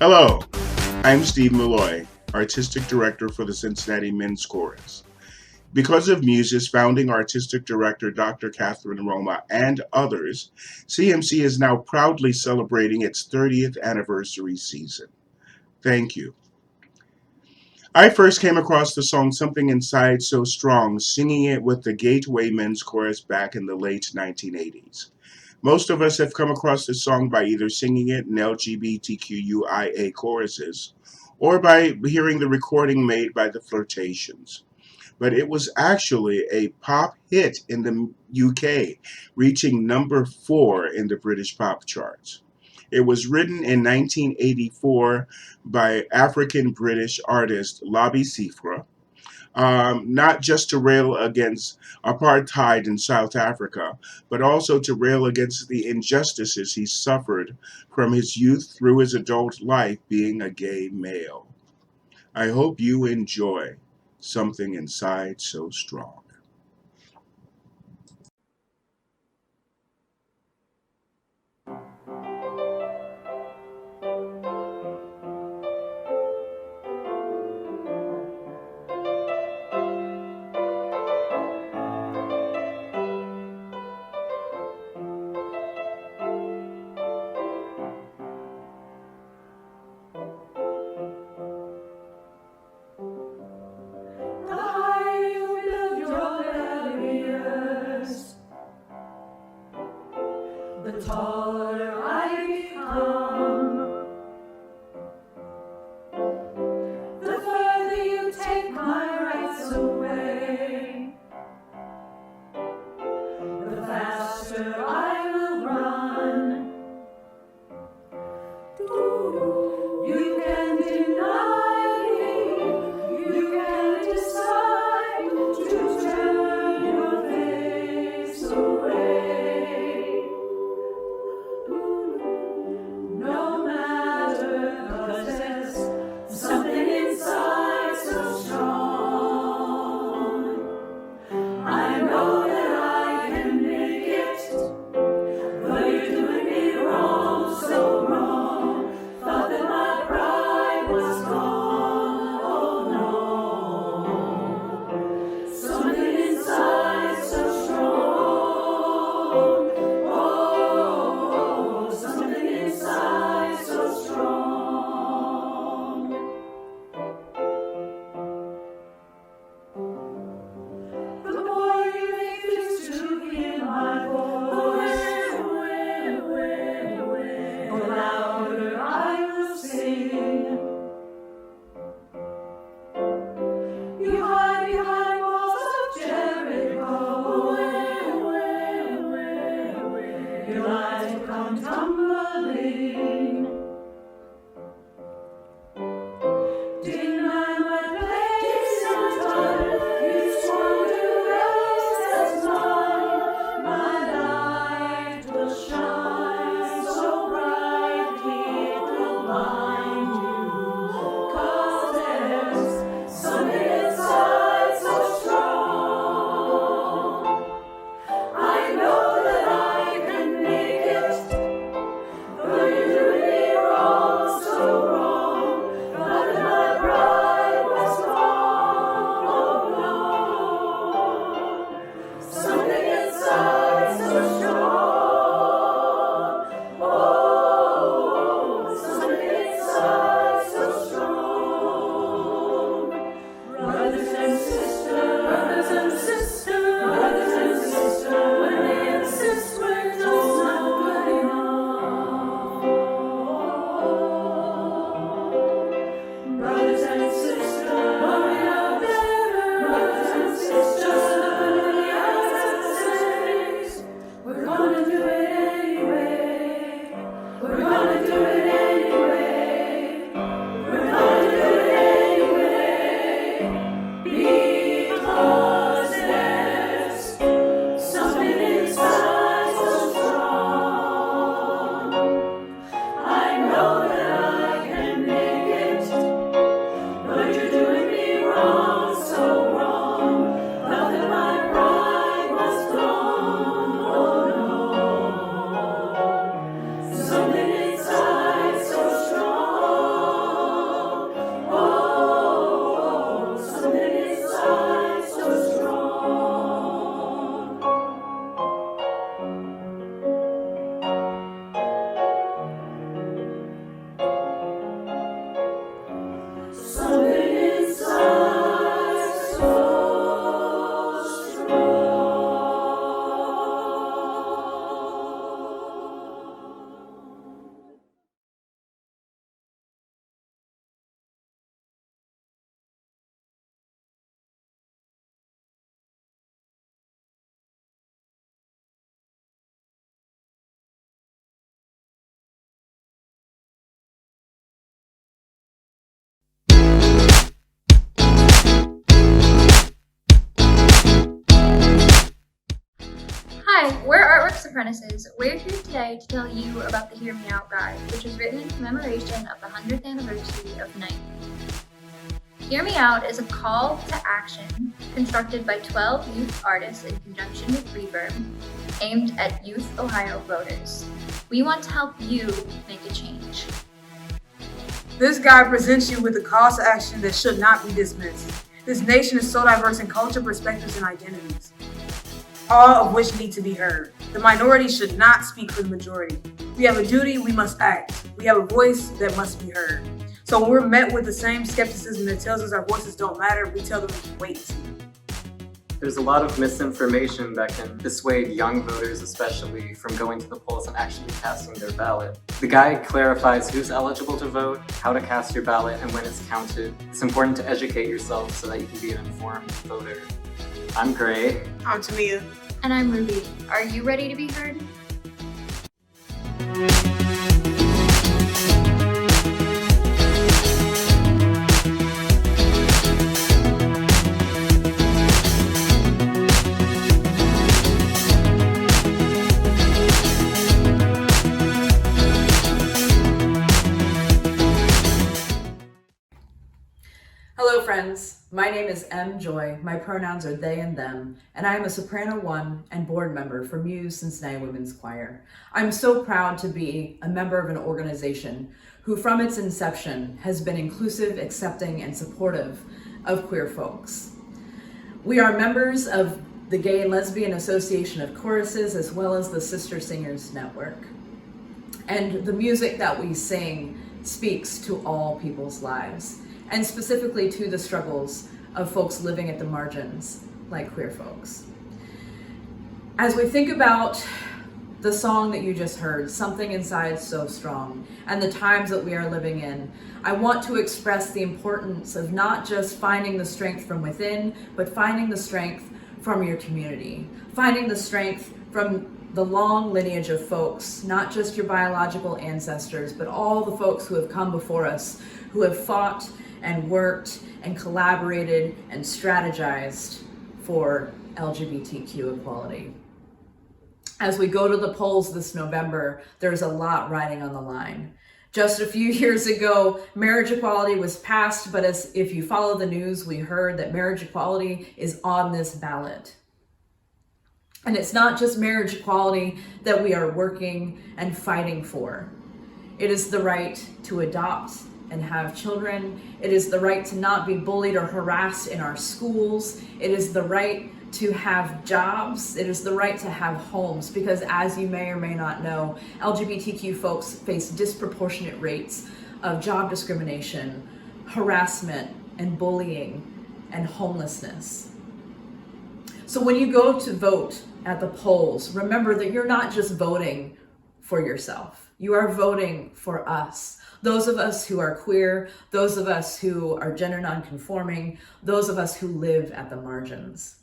Hello, I'm Steve Malloy, Artistic Director for the Cincinnati Men's Chorus. Because of Muse's founding artistic director, Dr. Catherine Roma, and others, CMC is now proudly celebrating its 30th anniversary season. Thank you. I first came across the song Something Inside So Strong, singing it with the Gateway Men's Chorus back in the late 1980s. Most of us have come across this song by either singing it in LGBTQIA choruses or by hearing the recording made by the Flirtations. But it was actually a pop hit in the UK, reaching number 4 in the British pop charts. It was written in 1984 by African British artist Labi Siffre, not just to rail against apartheid in South Africa, but also to rail against the injustices he suffered from his youth through his adult life being a gay male. I hope you enjoy Something Inside So Strong. The higher you build your barriers, the taller I become. The further you take my rights away, the faster I will run. You can deny me, you can decide to turn your face away. Hi, we're Artworks Apprentices. We're here today to tell you about the Hear Me Out Guide, which was written in commemoration of the 100th anniversary of Night. Hear Me Out is a call to action constructed by 12 youth artists in conjunction with Reverb, aimed at youth Ohio voters. We want to help you make a change. This guide presents you with a call to action that should not be dismissed. This nation is so diverse in culture, perspectives, and identities, all of which need to be heard. The minority should not speak for the majority. We have a duty, we must act. We have a voice that must be heard. So when we're met with the same skepticism that tells us our voices don't matter, we tell them we can wait and see. There's a lot of misinformation that can dissuade young voters especially from going to the polls and actually casting their ballot. The guide clarifies who's eligible to vote, how to cast your ballot, and when it's counted. It's important to educate yourself so that you can be an informed voter. I'm Gray. I'm Tamia. And I'm Ruby. Are you ready to be heard? Hello friends, my name is M. Joy, my pronouns are they and them, and I am a soprano 1 and board member for Muse Cincinnati Women's Choir. I'm so proud to be a member of an organization who from its inception has been inclusive, accepting, and supportive of queer folks. We are members of the Gay and Lesbian Association of Choruses as well as the Sister Singers Network. And the music that we sing speaks to all people's lives, and specifically to the struggles of folks living at the margins, like queer folks. As we think about the song that you just heard, Something Inside So Strong, and the times that we are living in, I want to express the importance of not just finding the strength from within, but finding the strength from your community, finding the strength from the long lineage of folks, not just your biological ancestors, but all the folks who have come before us, who have fought and worked and collaborated and strategized for LGBTQ equality. As we go to the polls this November, there's a lot riding on the line. Just a few years ago, marriage equality was passed, but if you follow the news, we heard that marriage equality is on this ballot. And it's not just marriage equality that we are working and fighting for. It is the right to adopt and have children. It is the right to not be bullied or harassed in our schools. It is the right to have jobs. It is the right to have homes, because as you may or may not know, LGBTQ folks face disproportionate rates of job discrimination, harassment, and bullying, and homelessness. So when you go to vote at the polls, remember that you're not just voting for yourself. You are voting for us. Those of us who are queer, those of us who are gender nonconforming, those of us who live at the margins.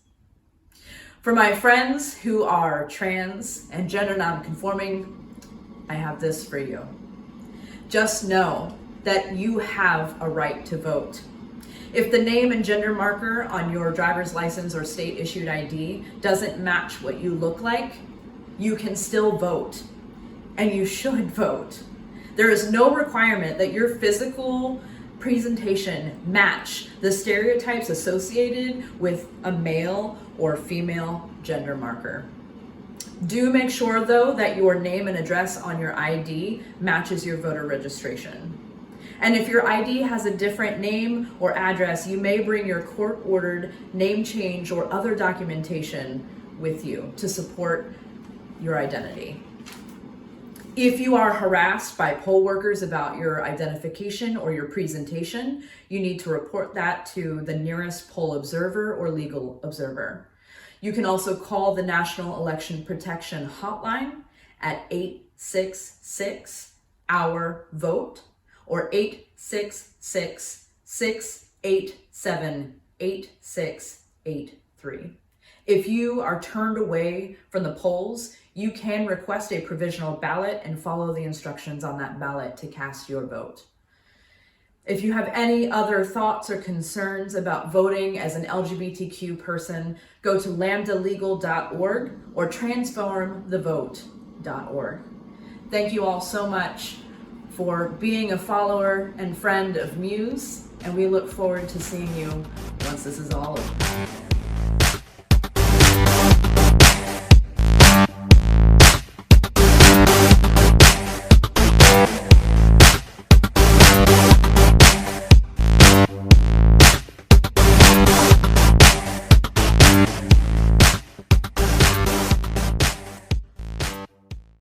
For my friends who are trans and gender nonconforming, I have this for you. Just know that you have a right to vote. If the name and gender marker on your driver's license or state issued ID doesn't match what you look like, you can still vote, and you should vote. There is no requirement that your physical presentation match the stereotypes associated with a male or female gender marker. Do make sure though that your name and address on your ID matches your voter registration. And if your ID has a different name or address, you may bring your court-ordered name change or other documentation with you to support your identity. If you are harassed by poll workers about your identification or your presentation, you need to report that to the nearest poll observer or legal observer. You can also call the National Election Protection Hotline at 866-OUR-VOTE or 866-687-8683. If you are turned away from the polls, you can request a provisional ballot and follow the instructions on that ballot to cast your vote. If you have any other thoughts or concerns about voting as an LGBTQ person, go to lambdalegal.org or transformthevote.org. Thank you all so much for being a follower and friend of Muse, and we look forward to seeing you once this is all over.